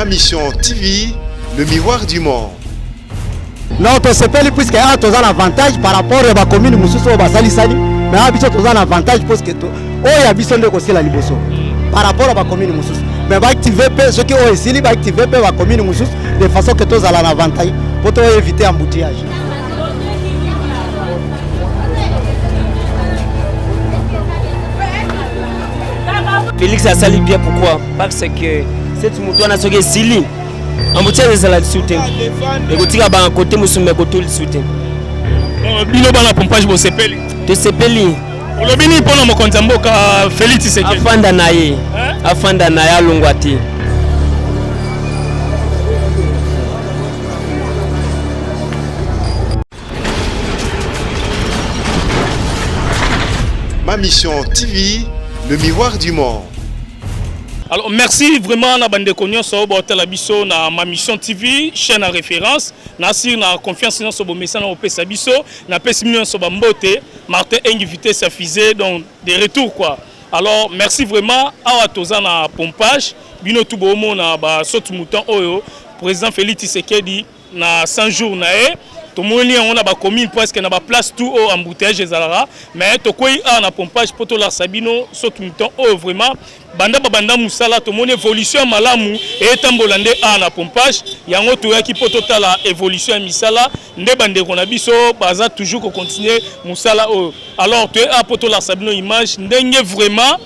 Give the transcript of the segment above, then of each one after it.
Ma Mission TV, le miroir du monde. Non, tu sais pas, puisque tu as un avantage par rapport à la commune, mais tu as un avantage parce que tu as la liboso par rapport à la commune. Mais tu vas activer ceux qui ont ici, va activer la commune de façon que tu as un avantage pour éviter l'embouteillage. Félix a sali bien, pourquoi? Parce que cette mouton a sauvé Sili. En boutique de la soutien. Et vous tirez à côté, vous soumettez côté le soutien. Bino bana pompage bo sepeli. De sepeli. Olobini pona mo konzambo ka Félix Tshisekedi. Afanda naye. Afanda naye alongwati. Ma Mission TV, le miroir du monde. Alors merci vraiment na bande konyo so ba hôtel biso na Ma Mission TV, chaîne à référence. Na sir na confiance na so bo message na opesa biso, na pesi million so ba mbote, Martin invité sa fusée donc des retours quoi. Alors merci vraiment awa toza na pompage, bino tout bomo na ba sotu mouton oyo, président Félix Tshisekedi na 100 jours na e. Tout le monde on a ba commune presque na ba place tout au embouteillage ezalaka mais to koi a na pompage poto la sabino sotu mouton oh vraiment banda musala to mon évolution malamu et tambolande a na pompage yango to yaki poto tala évolution misala nde bande ko na biso baza toujours ko continuer musala oh alors to a poto la sabino image ndenge vraiment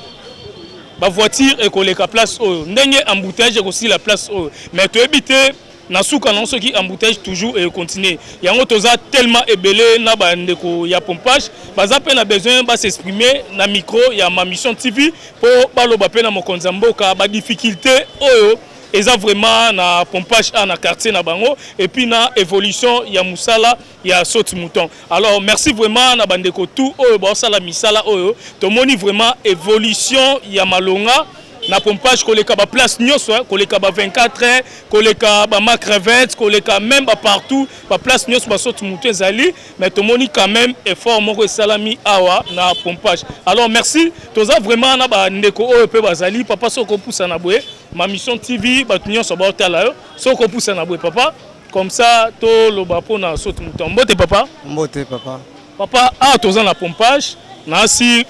ba voiture et koleka place oh ndenge embouteillage aussi la place oh mais to éviter na souka non ceux qui embouteillage toujours et continuer yango toza tellement ébélé na bandeko ya pompage baza pe na besoin ba s'exprimer na micro ya Ma Mission TV pour baloba pe na mokonza mboka ba difficulté oyo eza vraiment na pompage na quartier na bango et puis na évolution ya musala ya soti mouton. Alors merci vraiment na bandeko tout oyo ba sala misala oyo to moni vraiment évolution ya malonga na pompage koleka ba place nyonso koleka ba 24 heures koleka ba macrevette koleka même ba partout ba place nyonso ba sotu mutu ezali mais to moni quand même effort moko salami awa na pompage. Alors merci toza vraiment na ba ndeko oyo pe bazali papa soko poussa na boye Ma Mission TV ba nyonso ba hôtel yo soko poussa na boye papa comme ça to loba pona sotu mutu mbote papa papa a toza na pompage na si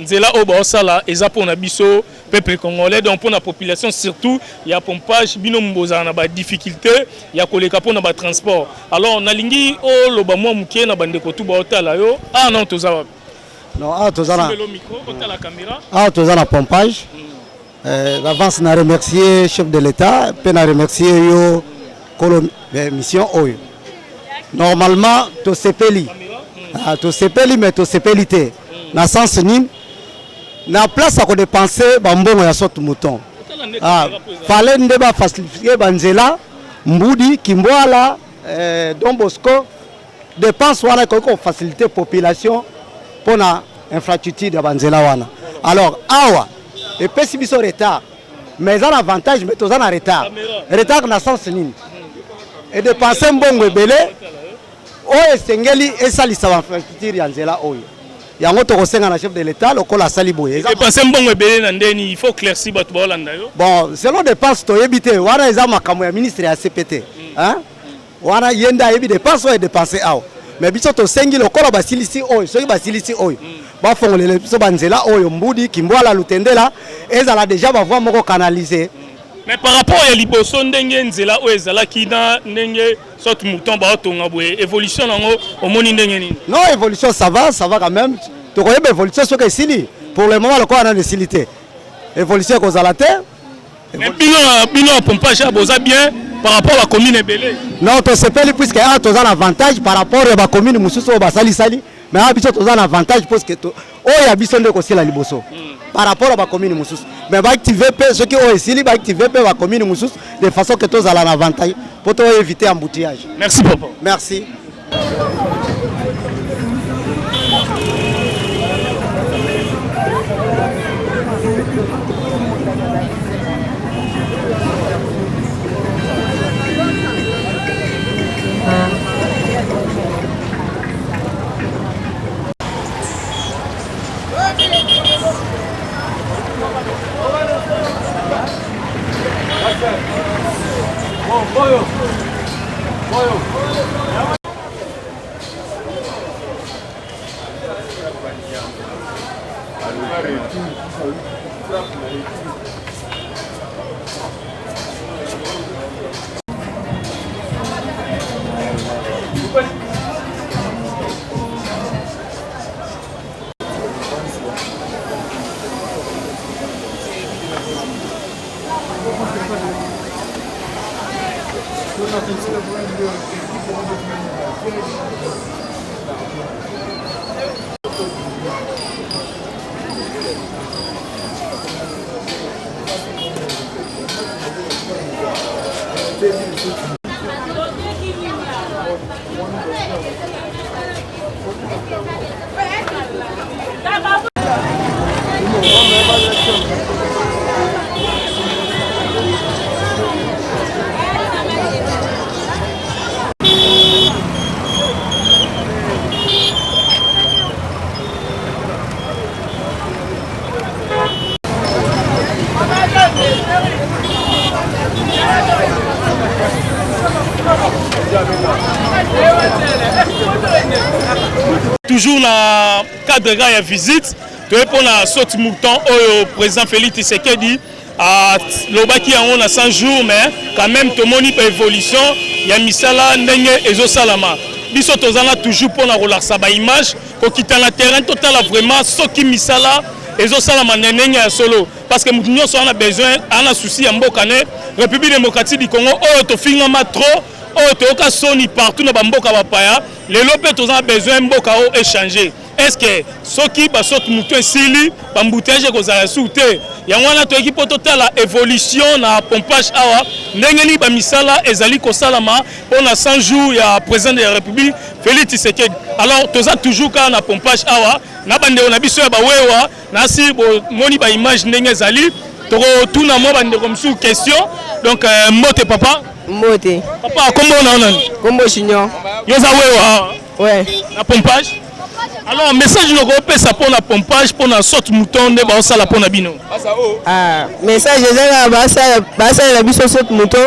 nzela o ba osala eza pona biso peuple congolais donc pour la population surtout il y a pompage bino mboza na ba difficulté il y a koleka pona ba transport alors na lingi o loba mwa mukie na bandeko tu ba otala yo non toza wapi non toza na le micro otala caméra toza na pompage d'avance na remercier chef de l'état pe na remercier yo mission oyo normalement to sepeli mais to sepelité na sens nini na place à dépenser bambongo ya sotu mouton fallait ndeba faciliter banzela mbudi kimbwala Don Bosco dépense wana ko faciliter population pour na infrastructure ya banzela wana alors awa et pesi biso retard mais un avantage mais toza na retard na sens nini et dépenser mbongo ebele oyo esengeli esalisa infrastructure ya nzela oyo yango to kosenga na chef de l'état lokola sali boye dépenser mbongo ebele na ndeni il faut claircir bato ba Hollande yo bon selon dépense to yebite wana eza makambo ya ministre ya CPT hein wana yenda yebi dépense o dépenser aw mais biso to sengi lokola basilisi oyo soki basilisi oyo ba fongolele biso banzela oyo mbudi kimbwala lutendela ezala déjà ba voie moko canaliser mais par rapport à liboso ndenge nzela o ezala kina ndenge sotu mouton ba otonga boye évolution nango omoni ndenge nini non évolution ça va quand même to koyeba évolution soki esili pour le moment lokola na desilité évolution ko zala te mais bino pompage boza bien par rapport à la commune ebele non to sepeli puisque toza un avantage par rapport à la commune mususu o basali mais biso toza un avantage parce que oya biso ndeko sila liboso par rapport à la commune mususu mais va activer ceux qui ont ici va activer la commune mususu de façon que toza un avantage pour éviter embouteillage. Merci papa. Merci. That's Toujours dans le cadre de la visite, tu es pour la sortie mouton au président Félix Tshisekedi à l'Obaki on a 100 jours, mais quand même tout le monde est évolution. Il y a Misala, Nenge et Zosalama. Biso tozana toujours pour la relâcher sa image, pour quitter le terrain total vraiment ce qui Misala et Zosalama Nenge à solo. Parce que nous avons besoin, on a souci en Bokane, République démocratique du Congo, to finalement trop. Oh, tu as soni partout dans le Mboka Bapaya, les lopes tu as besoin de Mboka échanger. Est-ce que ceux qui sont mouton sili, bamboutage que ça a sauté, il y a un autre équipe total la évolution na pompage awa, n'engeni ba misala ezali ko salama on a 100 jours il y a président de la République Félix Tshisekedi. Alors tu as toujours quand na pompage awa, na bande on a biso ba wewa, na si bo moni ba image n'enge ezali, to tout na mo bande comme sous question. Donc mote papa Moté. Papa, comment on a? Combo chignon. Yosa wewa. Ouais. La pompage. Alors message nous repère ça pour la pompage pour la sorte mouton de ba ça la pour na bino. Ah, message là basa la biso sorte mouton.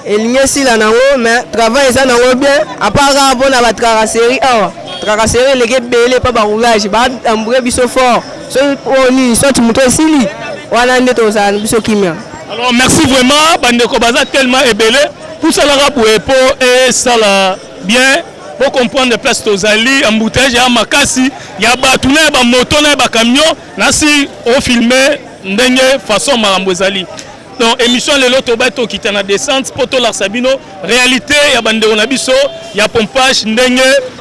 Et ligne si là nango mais travail ça nango bien. À part pour na ba tracasserie tracasserie les gars belé pas ba roulage ba ambré biso fort. So on sorte mouton sili. Wana ndeto ça biso kimia. Alors merci vraiment, Bandeko Baza tellement ébélé. Pour ça, la pour et ça là bien. Pour comprendre les places tozali, embouteillage, il y a makasi, il y a batouné, il y a moto, il y a camion. Nasi au filmé, n'engue façon marambozali. Donc émission le lot tobato qui est en descente, poto la sabino. Réalité, il y a Bandeko Nabiso, il y a pompage, n'engue,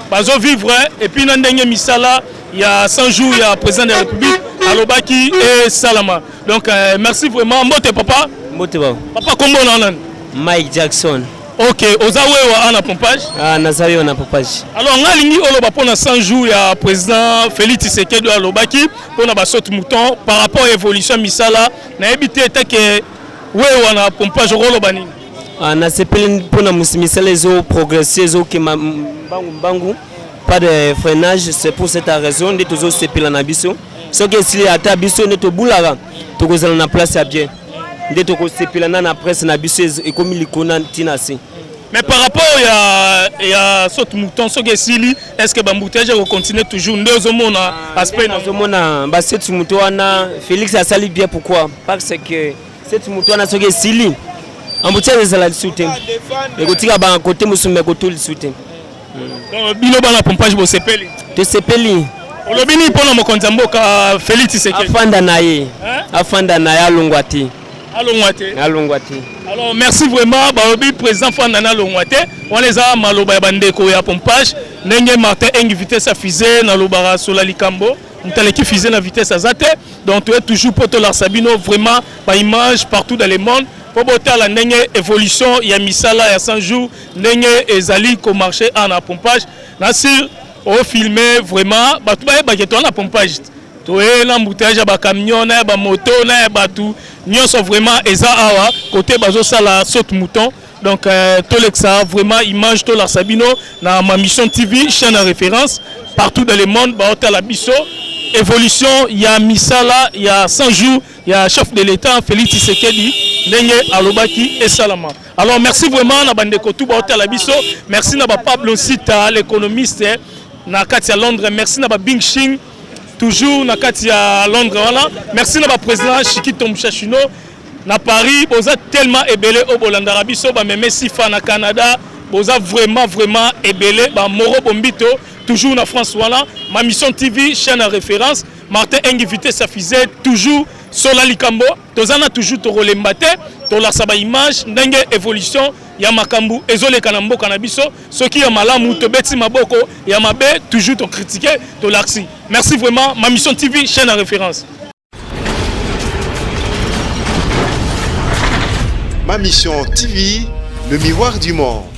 bazo vivre et puis n'engue misala. Il y a 100 jours, il y a président de la République, Alobaki et Salama. Donc merci vraiment. Mote papa. Mote ba. Papa comment on a? Mike Jackson. Ok, Ozawewa en a pompage. Ah, Nazawi on a pompage. Alors on a ligné Oloba pour 100 jours, il y a président Félix Tshisekedi de Alobaki pour na basot mouton par rapport à l'évolution misala. Na évité que wewa na pompage Olobani. Ah, na sepelin pour na misala zo progresser zo ke bangu. Pas de freinage, c'est pour cette raison que tous ces piles en abisso. Ce qui est si à tabisso ne te boulara, tu causes la place à bien. De te causes ces piles en a presse en abisso et comme il connaît tinasi. Mais par rapport à ce mouton, ce qui est si est-ce que bamboutage va continuer toujours deux hommes aspect dans ce monde bah cette mouton Félix a sali bien pourquoi parce que cette mouton a ce qui est si embouteillage de la soutien. Et que tu as un côté musulman côté le soutien. Donc bino bana pompage bo sepeli. Te sepeli. Olobini pona mokonza mboka Félix Tshisekedi. Afanda na ya longwati. Alongwate. Alongwati. Alors merci vraiment baobi président Fandana Longwate. On les a maloba bandeko ya pompage. Nenge Martin engi vitesse à fusée na lobara sola likambo. Ntaleki fusée na vitesse à zate. Donc tu es toujours poto la Sabino vraiment par image partout dans le monde. Pour botter la nenge évolution, il y a misala il y a 100 jours, nenge ezali ko marché en pompage. Nasir au filmer vraiment, bah tu vas que toi en pompage. Tu es l'embouteillage ba camion, ba moto, ba tout. Nous sommes vraiment eza awa côté bazo sala saute mouton. Donc tout ça vraiment image to la Sabino na ma mission TV chaîne à référence partout dans le monde ba hotel la biso. Évolution, il y a misala, il y a 100 jours, il y a chef de l'État Félix Tshisekedi. Nenge Alobaki et Salama. Alors merci vraiment na bande ko tout ba hotel biso. Merci na ba Pablo Sita l'économiste na Katia Londres. Merci na ba Bing Ching toujours na kati ya Londres voilà. Merci na ba président Chikito Mchachino na Paris, boza tellement ébélé au Bolanda biso ba même Sifa na Canada, boza vraiment ébélé ba Moro Bombito toujours na France voilà. Ma mission TV chaîne à référence. Martin invité sa fusée toujours sur la Likambo, tozana toujours to rolembate, to la saba image, ndenge évolution ya makambu ezole kanambo kanabiso, ce qui est malamu to beti maboko ya mabe toujours to critiquer to l'axi. Merci vraiment, ma mission TV chaîne à référence. Ma mission TV, le miroir du monde.